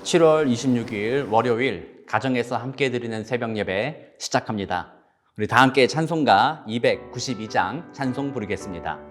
7월 26일 월요일 가정에서 함께 드리는 새벽 예배 시작합니다. 우리 다 함께 찬송가 292장 찬송 부르겠습니다.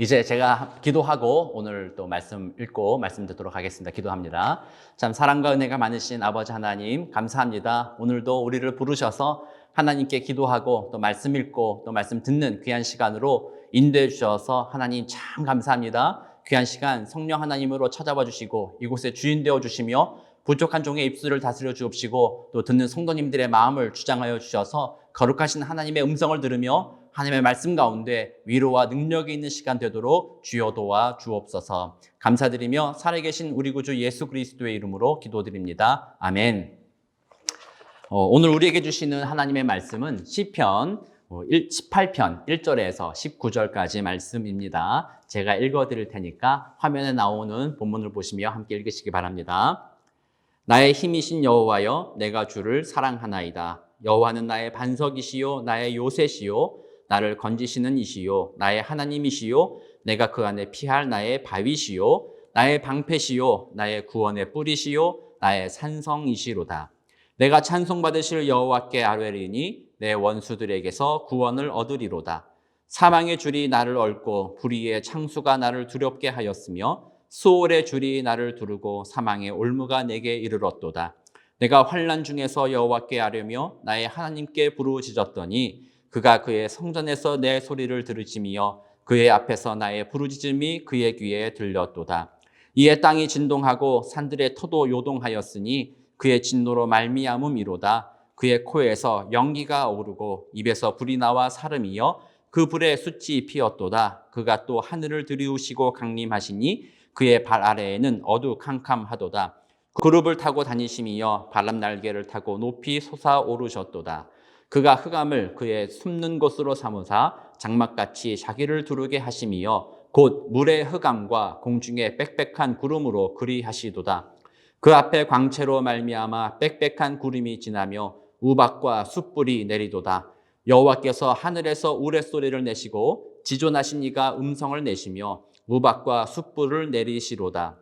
이제 제가 기도하고 오늘 또 말씀 읽고 말씀 듣도록 하겠습니다. 기도합니다. 참 사랑과 은혜가 많으신 아버지 하나님 감사합니다. 오늘도 우리를 부르셔서 하나님께 기도하고 또 말씀 읽고 또 말씀 듣는 귀한 시간으로 인도해 주셔서 하나님 참 감사합니다. 귀한 시간 성령 하나님으로 찾아와 주시고 이곳에 주인 되어 주시며 부족한 종의 입술을 다스려 주옵시고 또 듣는 성도님들의 마음을 주장하여 주셔서 거룩하신 하나님의 음성을 들으며 하나님의 말씀 가운데 위로와 능력이 있는 시간 되도록 주여 도와 주옵소서. 감사드리며 살아계신 우리 구주 예수 그리스도의 이름으로 기도드립니다. 아멘. 오늘 우리에게 주시는 하나님의 말씀은 시편 18편 1절에서 19절까지 말씀입니다. 제가 읽어드릴 테니까 화면에 나오는 본문을 보시며 함께 읽으시기 바랍니다. 나의 힘이신 여호와여, 내가 주를 사랑하나이다. 여호와는 나의 반석이시요 나의 요새시요 나를 건지시는 이시요 나의 하나님이시요 내가 그 안에 피할 나의 바위시요 나의 방패시요 나의 구원의 뿌리시요 나의 산성이시로다. 내가 찬송받으실 여호와께 아뢰리니 내 원수들에게서 구원을 얻으리로다. 사망의 줄이 나를 얽고 불의의 창수가 나를 두렵게 하였으며 수월의 줄이 나를 두르고 사망의 올무가 내게 이르렀도다. 내가 환난 중에서 여호와께 아뢰며 나의 하나님께 부르짖었더니 그가 그의 성전에서 내 소리를 들으시며 그의 앞에서 나의 부르짖음이 그의 귀에 들렸도다. 이에 땅이 진동하고 산들의 터도 요동하였으니 그의 진노로 말미암음이로다. 그의 코에서 연기가 오르고 입에서 불이 나와 사름이여 그 불에 숯이 피었도다. 그가 또 하늘을 들이우시고 강림하시니 그의 발 아래에는 어두캄캄하도다. 그룹을 타고 다니심이여 바람 날개를 타고 높이 솟아오르셨도다. 그가 흑암을 그의 숨는 곳으로 삼으사 장막같이 자기를 두르게 하심이여 곧 물의 흑암과 공중의 빽빽한 구름으로 그리하시도다. 그 앞에 광채로 말미암아 빽빽한 구름이 지나며 우박과 숯불이 내리도다. 여호와께서 하늘에서 우레소리를 내시고 지존하신 이가 음성을 내시며 우박과 숯불을 내리시로다.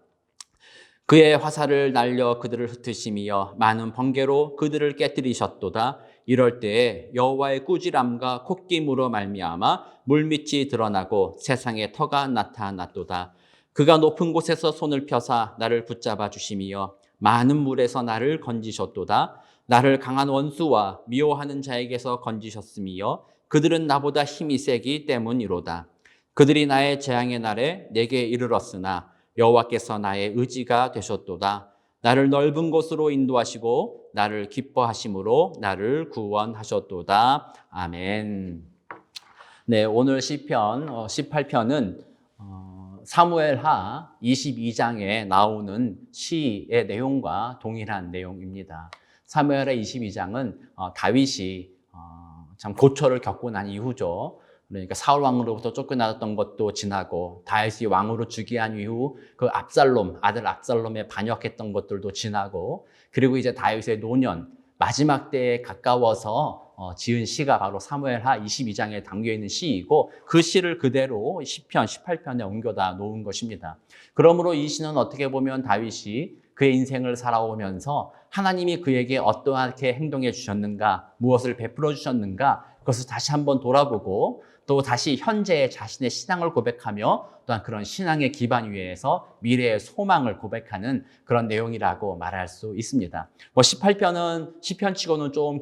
그의 화살을 날려 그들을 흩으시며 많은 번개로 그들을 깨뜨리셨도다. 이럴 때에 여호와의 꾸지람과 콧김으로 말미암아 물밑이 드러나고 세상에 터가 나타났도다. 그가 높은 곳에서 손을 펴사 나를 붙잡아 주심이여 많은 물에서 나를 건지셨도다. 나를 강한 원수와 미워하는 자에게서 건지셨음이여 그들은 나보다 힘이 세기 때문이로다. 그들이 나의 재앙의 날에 내게 이르렀으나 여호와께서 나의 의지가 되셨도다. 나를 넓은 곳으로 인도하시고 나를 기뻐하심으로 나를 구원하셨도다. 아멘. 네, 오늘 시편 18편은 사무엘하 22장에 나오는 시의 내용과 동일한 내용입니다. 사무엘하 22장은 다윗이 참 고초를 겪고 난 이후죠. 그러니까 사울 왕으로부터 쫓겨나던 것도 지나고 다윗이 왕으로 즉위한 이후 그 아들 압살롬에 반역했던 것들도 지나고 그리고 이제 다윗의 노년 마지막 때에 가까워서 지은 시가 바로 사무엘하 22장에 담겨있는 시이고 그 시를 그대로 시편 18편에 옮겨다 놓은 것입니다. 그러므로 이 시는 어떻게 보면 다윗이 그의 인생을 살아오면서 하나님이 그에게 어떠하게 행동해 주셨는가, 무엇을 베풀어 주셨는가 그것을 다시 한번 돌아보고 또 다시 현재의 자신의 신앙을 고백하며 또한 그런 신앙의 기반 위에서 미래의 소망을 고백하는 그런 내용이라고 말할 수 있습니다. 18편은 시편치고는 좀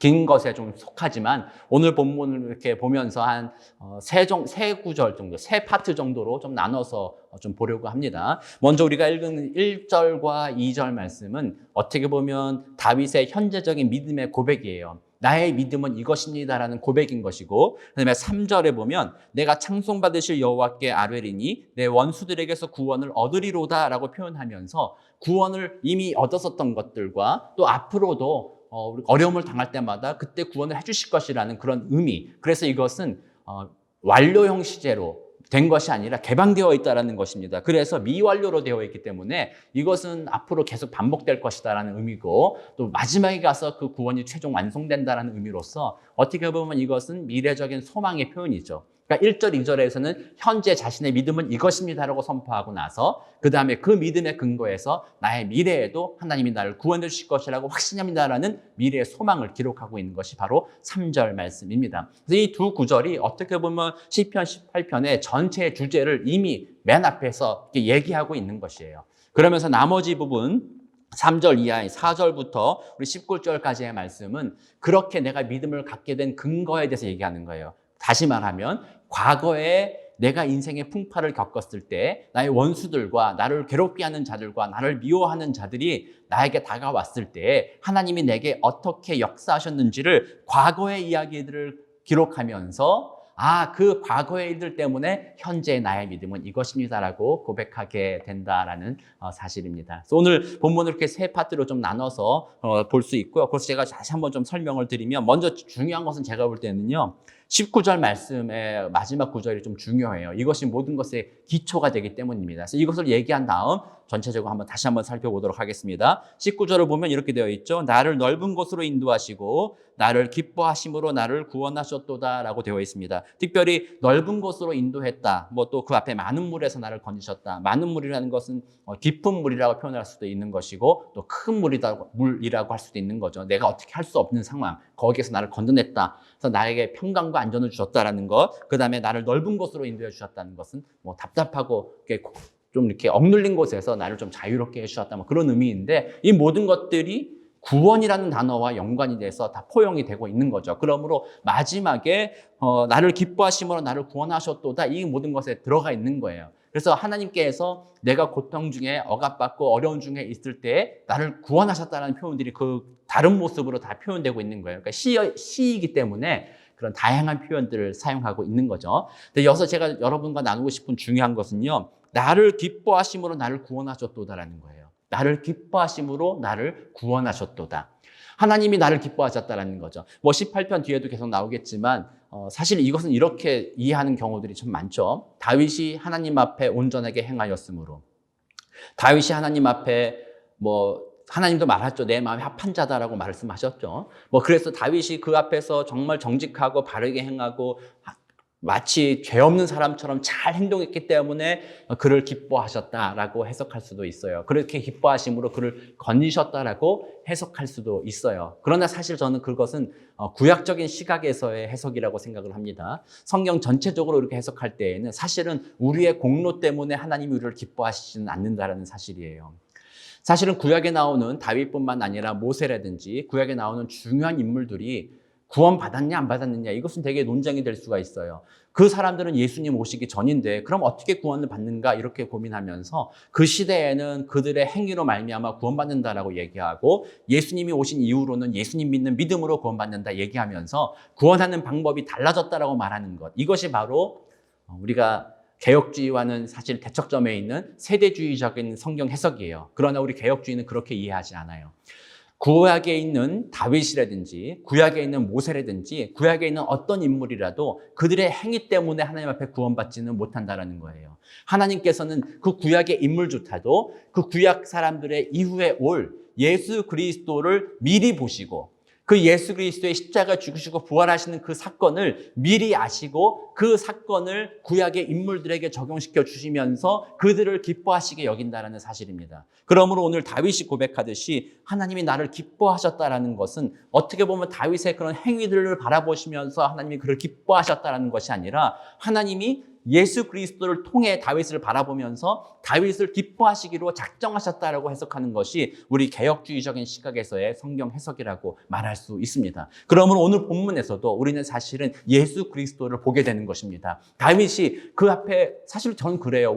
긴 것에 좀 속하지만 오늘 본문을 이렇게 보면서 한 세 구절 정도, 세 파트 정도로 좀 나눠서 좀 보려고 합니다. 먼저 우리가 읽은 1절과 2절 말씀은 어떻게 보면 다윗의 현재적인 믿음의 고백이에요. 나의 믿음은 이것입니다라는 고백인 것이고 그다음에 3절에 보면 내가 창송받으실 여호와께 아뢰리니 내 원수들에게서 구원을 얻으리로다라고 표현하면서 구원을 이미 얻었었던 것들과 또 앞으로도 어려움을 당할 때마다 그때 구원을 해주실 것이라는 그런 의미. 그래서 이것은 완료형 시제로 된 것이 아니라 개방되어 있다는 것입니다. 그래서 미완료로 되어 있기 때문에 이것은 앞으로 계속 반복될 것이다라는 의미고 또 마지막에 가서 그 구원이 최종 완성된다는 의미로서 어떻게 보면 이것은 미래적인 소망의 표현이죠. 그러니까 1절, 2절에서는 현재 자신의 믿음은 이것입니다라고 선포하고 나서 그 다음에 그 믿음의 근거에서 나의 미래에도 하나님이 나를 구원해 주실 것이라고 확신합니다라는 미래의 소망을 기록하고 있는 것이 바로 3절 말씀입니다. 그래서 이 두 구절이 어떻게 보면 시편 18편의 전체의 주제를 이미 맨 앞에서 얘기하고 있는 것이에요. 그러면서 나머지 부분 3절 이하의 4절부터 우리 19절까지의 말씀은 그렇게 내가 믿음을 갖게 된 근거에 대해서 얘기하는 거예요. 다시 말하면 과거에 내가 인생의 풍파를 겪었을 때 나의 원수들과 나를 괴롭게 하는 자들과 나를 미워하는 자들이 나에게 다가왔을 때 하나님이 내게 어떻게 역사하셨는지를 과거의 이야기들을 기록하면서 그 과거의 일들 때문에 현재의 나의 믿음은 이것입니다라고 고백하게 된다라는 사실입니다. 그래서 오늘 본문을 이렇게 세 파트로 좀 나눠서 볼 수 있고요. 그래서 제가 다시 한번 좀 설명을 드리면 먼저 중요한 것은 제가 볼 때는요. 19절 말씀의 마지막 구절이 좀 중요해요. 이것이 모든 것의 기초가 되기 때문입니다. 그래서 이것을 얘기한 다음 전체적으로 다시 한번 살펴보도록 하겠습니다. 19절을 보면 이렇게 되어 있죠. 나를 넓은 곳으로 인도하시고 나를 기뻐하심으로 나를 구원하셨도다 라고 되어 있습니다. 특별히 넓은 곳으로 인도했다. 또 그 앞에 많은 물에서 나를 건지셨다. 많은 물이라는 것은 깊은 물이라고 표현할 수도 있는 것이고 또 큰 물이라고 할 수도 있는 거죠. 내가 어떻게 할 수 없는 상황. 거기에서 나를 건져냈다. 그래서 나에게 평강과 안전을 주셨다라는 것. 그 다음에 나를 넓은 곳으로 인도해 주셨다는 것은 답답하고 좀 이렇게 억눌린 곳에서 나를 좀 자유롭게 해주셨다. 그런 의미인데 이 모든 것들이 구원이라는 단어와 연관이 돼서 다 포용이 되고 있는 거죠. 그러므로 마지막에 나를 기뻐하심으로 나를 구원하셨도다. 이 모든 것에 들어가 있는 거예요. 그래서 하나님께서 내가 고통 중에 억압받고 어려운 중에 있을 때 나를 구원하셨다는 표현들이 그 다른 모습으로 다 표현되고 있는 거예요. 그러니까 시이기 때문에 그런 다양한 표현들을 사용하고 있는 거죠. 근데 여기서 제가 여러분과 나누고 싶은 중요한 것은요, 나를 기뻐하심으로 나를 구원하셨도다라는 거예요. 나를 기뻐하심으로 나를 구원하셨도다. 하나님이 나를 기뻐하셨다라는 거죠. 뭐 18편 뒤에도 계속 나오겠지만 사실 이것은 이렇게 이해하는 경우들이 좀 많죠. 다윗이 하나님 앞에 온전하게 행하였으므로, 다윗이 하나님 앞에 하나님도 말하죠. 내 마음에 합한 자다라고 말씀하셨죠. 그래서 다윗이 그 앞에서 정말 정직하고 바르게 행하고 마치 죄 없는 사람처럼 잘 행동했기 때문에 그를 기뻐하셨다라고 해석할 수도 있어요. 그렇게 기뻐하심으로 그를 건지셨다라고 해석할 수도 있어요. 그러나 사실 저는 그것은 구약적인 시각에서의 해석이라고 생각을 합니다. 성경 전체적으로 이렇게 해석할 때에는 사실은 우리의 공로 때문에 하나님이 우리를 기뻐하시지는 않는다라는 사실이에요. 사실은 구약에 나오는 다윗뿐만 아니라 모세라든지 구약에 나오는 중요한 인물들이 구원받았냐 안 받았느냐, 이것은 되게 논쟁이 될 수가 있어요. 그 사람들은 예수님 오시기 전인데 그럼 어떻게 구원을 받는가 이렇게 고민하면서 그 시대에는 그들의 행위로 말미암아 구원받는다라고 얘기하고, 예수님이 오신 이후로는 예수님 믿는 믿음으로 구원받는다 얘기하면서 구원하는 방법이 달라졌다라고 말하는 것, 이것이 바로 우리가 개혁주의와는 사실 대척점에 있는 세대주의적인 성경 해석이에요. 그러나 우리 개혁주의는 그렇게 이해하지 않아요. 구약에 있는 다윗이라든지 구약에 있는 모세라든지 구약에 있는 어떤 인물이라도 그들의 행위 때문에 하나님 앞에 구원받지는 못한다는 거예요. 하나님께서는 그 구약의 인물조차도 그 구약 사람들의 이후에 올 예수 그리스도를 미리 보시고, 그 예수 그리스도의 십자가 죽으시고 부활하시는 그 사건을 미리 아시고 그 사건을 구약의 인물들에게 적용시켜 주시면서 그들을 기뻐하시게 여긴다는 사실입니다. 그러므로 오늘 다윗이 고백하듯이 하나님이 나를 기뻐하셨다는 것은 어떻게 보면 다윗의 그런 행위들을 바라보시면서 하나님이 그를 기뻐하셨다는 것이 아니라, 하나님이 예수 그리스도를 통해 다윗을 바라보면서 다윗을 기뻐하시기로 작정하셨다라고 해석하는 것이 우리 개혁주의적인 시각에서의 성경 해석이라고 말할 수 있습니다. 그러므로 오늘 본문에서도 우리는 사실은 예수 그리스도를 보게 되는 것입니다. 다윗이 그 앞에, 사실 저는 그래요.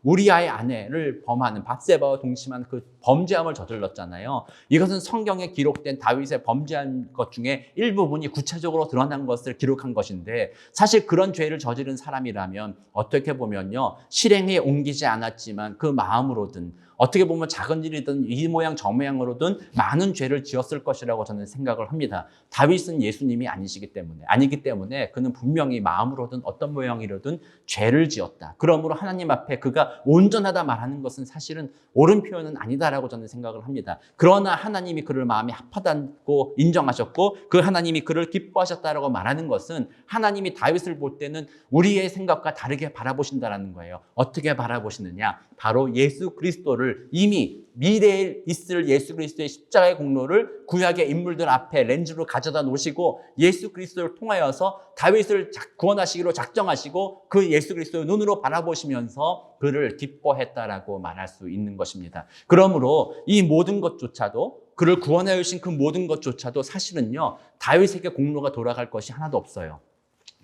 우리아의 아내를 범하는, 밧세바와 동침한 그 범죄함을 저질렀잖아요. 이것은 성경에 기록된 다윗의 범죄한 것 중에 일부분이 구체적으로 드러난 것을 기록한 것인데, 사실 그런 죄를 저지른 사람이라면 어떻게 보면요, 실행에 옮기지 않았지만 그 마음으로든 어떻게 보면 작은 일이든 이 모양 저 모양으로든 많은 죄를 지었을 것이라고 저는 생각을 합니다. 다윗은 예수님이 아니기 때문에 그는 분명히 마음으로든 어떤 모양이로든 죄를 지었다. 그러므로 하나님 앞에 그가 온전하다 말하는 것은 사실은 옳은 표현은 아니다라고 저는 생각을 합니다. 그러나 하나님이 그를 마음에 합하다고 인정하셨고 그 하나님이 그를 기뻐하셨다라고 말하는 것은, 하나님이 다윗을 볼 때는 우리의 생각과 다르게 바라보신다는 거예요. 어떻게 바라보시느냐? 바로 예수 그리스도를, 이미 미래에 있을 예수 그리스도의 십자가의 공로를 구약의 인물들 앞에 렌즈로 가져다 놓으시고 예수 그리스도를 통하여서 다윗을 구원하시기로 작정하시고 그 예수 그리스도의 눈으로 바라보시면서 그를 기뻐했다라고 말할 수 있는 것입니다. 그러므로 이 모든 것조차도, 그를 구원하여 주신 그 모든 것조차도 사실은요, 다윗에게 공로가 돌아갈 것이 하나도 없어요.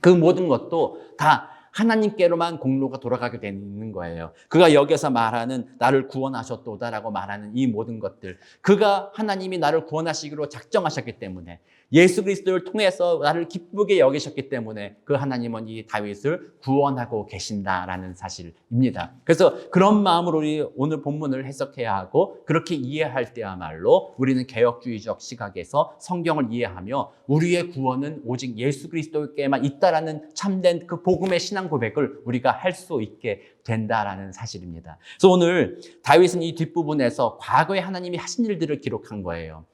그 모든 것도 다 하나님께로만 공로가 돌아가게 되는 거예요. 그가 여기서 말하는 나를 구원하셨도다라고 말하는 이 모든 것들, 그가 하나님이 나를 구원하시기로 작정하셨기 때문에, 예수 그리스도를 통해서 나를 기쁘게 여기셨기 때문에 그 하나님은 이 다윗을 구원하고 계신다라는 사실입니다. 그래서 그런 마음으로 우리 오늘 본문을 해석해야 하고, 그렇게 이해할 때야말로 우리는 개혁주의적 시각에서 성경을 이해하며 우리의 구원은 오직 예수 그리스도께만 있다라는 참된 그 복음의 신앙 고백을 우리가 할 수 있게 된다라는 사실입니다. 그래서 오늘 다윗은 이 뒷부분에서 과거에 하나님이 하신 일들을 기록한 거예요.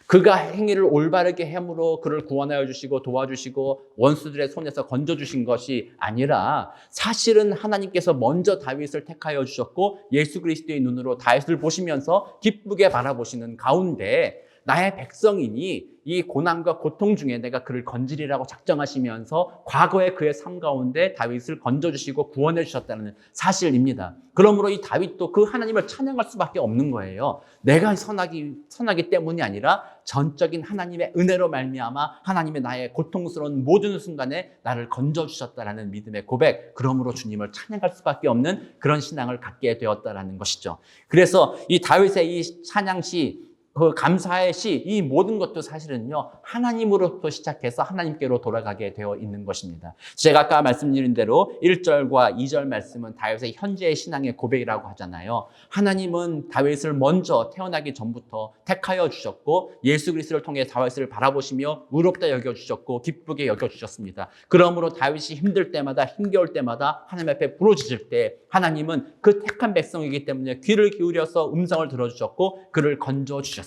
그가 행위를 올바르게 함으로 그를 구원하여 주시고 도와주시고 원수들의 손에서 건져주신 것이 아니라, 사실은 하나님께서 먼저 다윗을 택하여 주셨고 예수 그리스도의 눈으로 다윗을 보시면서 기쁘게 바라보시는 가운데 나의 백성이니 이 고난과 고통 중에 내가 그를 건지리라고 작정하시면서 과거의 그의 삶 가운데 다윗을 건져주시고 구원해 주셨다는 사실입니다. 그러므로 이 다윗도 그 하나님을 찬양할 수밖에 없는 거예요. 내가 선하기 때문이 아니라 전적인 하나님의 은혜로 말미암아 하나님의 나의 고통스러운 모든 순간에 나를 건져주셨다라는 믿음의 고백, 그러므로 주님을 찬양할 수밖에 없는 그런 신앙을 갖게 되었다라는 것이죠. 그래서 이 다윗의 이 찬양시, 그 감사의 시, 이 모든 것도 사실은요, 하나님으로부터 시작해서 하나님께로 돌아가게 되어 있는 것입니다. 제가 아까 말씀드린 대로 1절과 2절 말씀은 다윗의 현재의 신앙의 고백이라고 하잖아요. 하나님은 다윗을 먼저 태어나기 전부터 택하여 주셨고 예수 그리스도를 통해 다윗을 바라보시며 의롭다 여겨주셨고 기쁘게 여겨주셨습니다. 그러므로 다윗이 힘들 때마다 힘겨울 때마다 하나님 앞에 부르짖을 때 하나님은 그 택한 백성이기 때문에 귀를 기울여서 음성을 들어주셨고 그를 건져주셨습니다.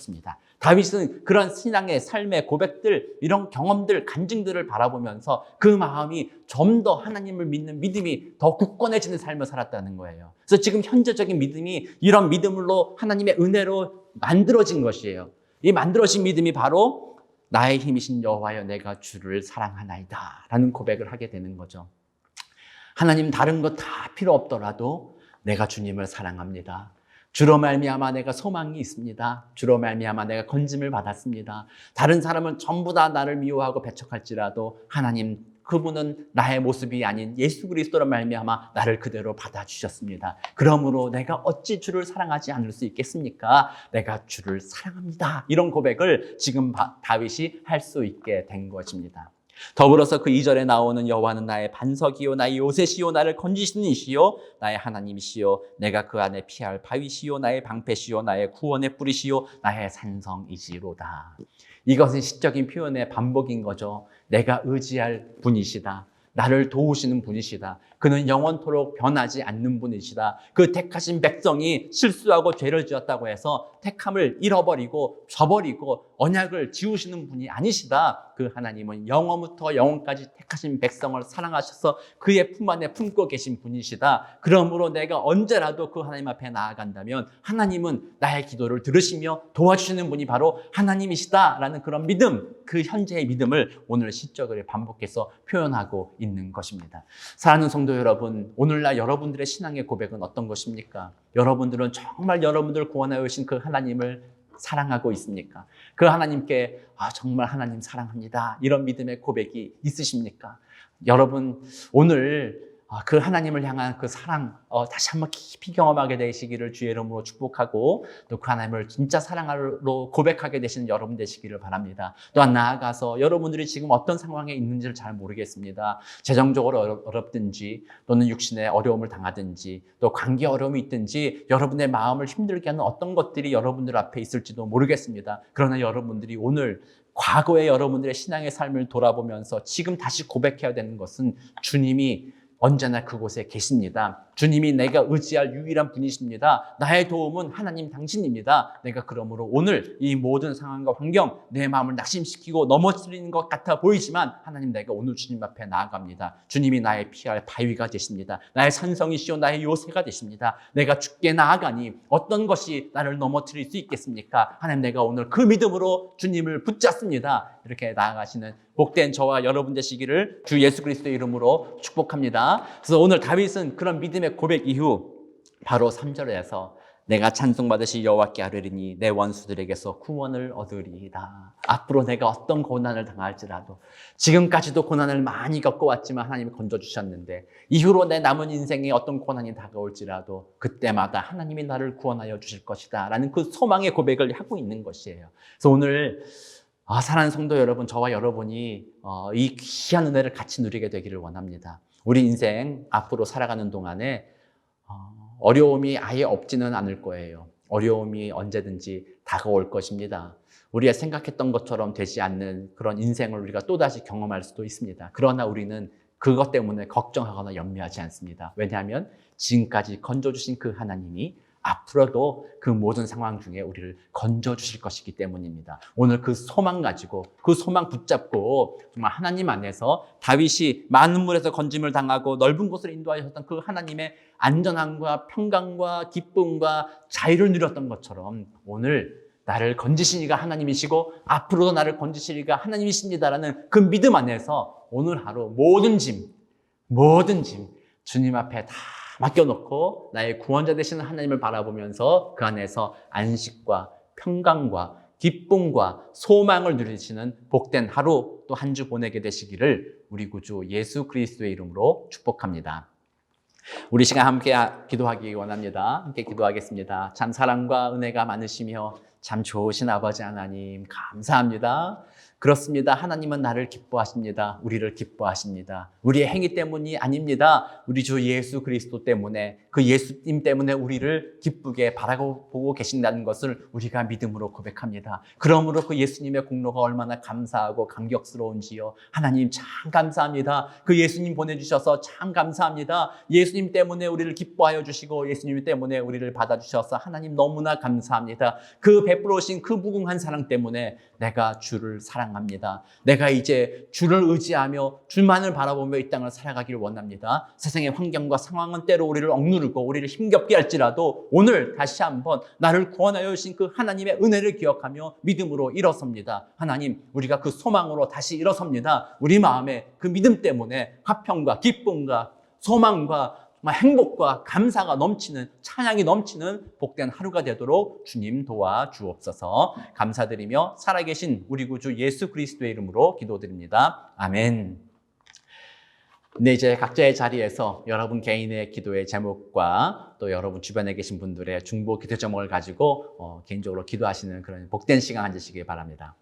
다윗은 그런 신앙의 삶의 고백들, 이런 경험들, 간증들을 바라보면서 그 마음이 좀 더 하나님을 믿는 믿음이 더 굳건해지는 삶을 살았다는 거예요. 그래서 지금 현재적인 믿음이 이런 믿음으로 하나님의 은혜로 만들어진 것이에요. 이 만들어진 믿음이 바로 나의 힘이신 여호와여 내가 주를 사랑하나이다 라는 고백을 하게 되는 거죠. 하나님 다른 것 다 필요 없더라도 내가 주님을 사랑합니다. 주로 말미암아 내가 소망이 있습니다. 주로 말미암아 내가 건짐을 받았습니다. 다른 사람은 전부 다 나를 미워하고 배척할지라도 하나님 그분은 나의 모습이 아닌 예수 그리스도로 말미암아 나를 그대로 받아주셨습니다. 그러므로 내가 어찌 주를 사랑하지 않을 수 있겠습니까? 내가 주를 사랑합니다. 이런 고백을 지금 다윗이 할 수 있게 된 것입니다. 더불어서 그 2절에 나오는 여호와는 나의 반석이요 나의 요새시요 나를 건지시는 이시요 나의 하나님이시요 내가 그 안에 피할 바위시요 나의 방패시요 나의 구원의 뿌리시요 나의 산성이시로다. 이것은 시적인 표현의 반복인 거죠. 내가 의지할 분이시다. 나를 도우시는 분이시다. 그는 영원토록 변하지 않는 분이시다. 그 택하신 백성이 실수하고 죄를 지었다고 해서 택함을 잃어버리고 저버리고 언약을 지우시는 분이 아니시다. 그 하나님은 영원부터 영원까지 택하신 백성을 사랑하셔서 그의 품 안에 품고 계신 분이시다. 그러므로 내가 언제라도 그 하나님 앞에 나아간다면 하나님은 나의 기도를 들으시며 도와주시는 분이 바로 하나님이시다라는 그런 믿음, 그 현재의 믿음을 오늘 시적으로 반복해서 표현하고 있는 것입니다. 사랑하는 성도 여러분, 오늘날 여러분들의 신앙의 고백은 어떤 것입니까? 여러분들은 정말 여러분들을 구원하여 오신 그 하나님을 사랑하고 있습니까? 그 하나님께 정말 하나님 사랑합니다. 이런 믿음의 고백이 있으십니까? 여러분 오늘 그 하나님을 향한 그 사랑 다시 한번 깊이 경험하게 되시기를 주의 이름으로 축복하고 또 그 하나님을 진짜 사랑으로 고백하게 되시는 여러분 되시기를 바랍니다. 또한 나아가서 여러분들이 지금 어떤 상황에 있는지를 잘 모르겠습니다. 재정적으로 어렵든지 또는 육신의 어려움을 당하든지 또 관계 어려움이 있든지 여러분의 마음을 힘들게 하는 어떤 것들이 여러분들 앞에 있을지도 모르겠습니다. 그러나 여러분들이 오늘 과거의 여러분들의 신앙의 삶을 돌아보면서 지금 다시 고백해야 되는 것은 주님이 언제나 그곳에 계십니다. 주님이 내가 의지할 유일한 분이십니다. 나의 도움은 하나님 당신입니다. 내가 그러므로 오늘 이 모든 상황과 환경, 내 마음을 낙심시키고 넘어뜨리는 것 같아 보이지만 하나님 내가 오늘 주님 앞에 나아갑니다. 주님이 나의 피할 바위가 되십니다. 나의 산성이시오 나의 요새가 되십니다. 내가 주께 나아가니 어떤 것이 나를 넘어뜨릴 수 있겠습니까? 하나님 내가 오늘 그 믿음으로 주님을 붙잡습니다. 이렇게 나아가시는 복된 저와 여러분 되시기를 주 예수 그리스도의 이름으로 축복합니다. 그래서 오늘 다윗은 그런 믿음의 고백 이후 바로 3절에서 내가 찬송받으시 여호와께 아뢰리니 내 원수들에게서 구원을 얻으리이다. 앞으로 내가 어떤 고난을 당할지라도 지금까지도 고난을 많이 겪어왔지만 하나님이 건져주셨는데 이후로 내 남은 인생에 어떤 고난이 다가올지라도 그때마다 하나님이 나를 구원하여 주실 것이다 라는 그 소망의 고백을 하고 있는 것이에요. 그래서 오늘 사랑하는 성도 여러분, 저와 여러분이 이 귀한 은혜를 같이 누리게 되기를 원합니다. 우리 인생 앞으로 살아가는 동안에 어려움이 아예 없지는 않을 거예요. 어려움이 언제든지 다가올 것입니다. 우리가 생각했던 것처럼 되지 않는 그런 인생을 우리가 또다시 경험할 수도 있습니다. 그러나 우리는 그것 때문에 걱정하거나 염려하지 않습니다. 왜냐하면 지금까지 건져주신 그 하나님이 앞으로도 그 모든 상황 중에 우리를 건져주실 것이기 때문입니다. 오늘 그 소망 가지고 그 소망 붙잡고 정말 하나님 안에서 다윗이 많은 물에서 건짐을 당하고 넓은 곳을 인도하셨던 그 하나님의 안전함과 평강과 기쁨과 자유를 누렸던 것처럼 오늘 나를 건지신 이가 하나님이시고 앞으로도 나를 건지실 이가 하나님이십니다라는 그 믿음 안에서 오늘 하루 모든 짐 주님 앞에 다 맡겨놓고 나의 구원자 되시는 하나님을 바라보면서 그 안에서 안식과 평강과 기쁨과 소망을 누리시는 복된 하루 또 한 주 보내게 되시기를 우리 구주 예수 그리스도의 이름으로 축복합니다. 우리 시간 함께 기도하기 원합니다. 함께 기도하겠습니다. 참 사랑과 은혜가 많으시며 참 좋으신 아버지 하나님 감사합니다. 그렇습니다. 하나님은 나를 기뻐하십니다. 우리를 기뻐하십니다. 우리의 행위 때문이 아닙니다. 우리 주 예수 그리스도 때문에 그 예수님 때문에 우리를 기쁘게 바라보고 계신다는 것을 우리가 믿음으로 고백합니다. 그러므로 그 예수님의 공로가 얼마나 감사하고 감격스러운지요. 하나님 참 감사합니다. 그 예수님 보내주셔서 참 감사합니다. 예수님 때문에 우리를 기뻐하여 주시고 예수님 때문에 우리를 받아주셔서 하나님 너무나 감사합니다. 그 베풀어오신 그 무궁한 사랑 때문에 내가 주를 사랑합니다. 내가 이제 주를 의지하며 주만을 바라보며 이 땅을 살아가기를 원합니다. 세상의 환경과 상황은 때로 우리를 억누르고 우리를 힘겹게 할지라도 오늘 다시 한번 나를 구원하여 주신 그 하나님의 은혜를 기억하며 믿음으로 일어섭니다. 하나님, 우리가 그 소망으로 다시 일어섭니다. 우리 마음에 그 믿음 때문에 화평과 기쁨과 소망과 행복과 감사가 넘치는 찬양이 넘치는 복된 하루가 되도록 주님 도와주옵소서. 감사드리며 살아계신 우리 구주 예수 그리스도의 이름으로 기도드립니다. 아멘. 네, 이제 각자의 자리에서 여러분 개인의 기도의 제목과 또 여러분 주변에 계신 분들의 중보 기도 제목을 가지고 개인적으로 기도하시는 그런 복된 시간 가지시기 바랍니다.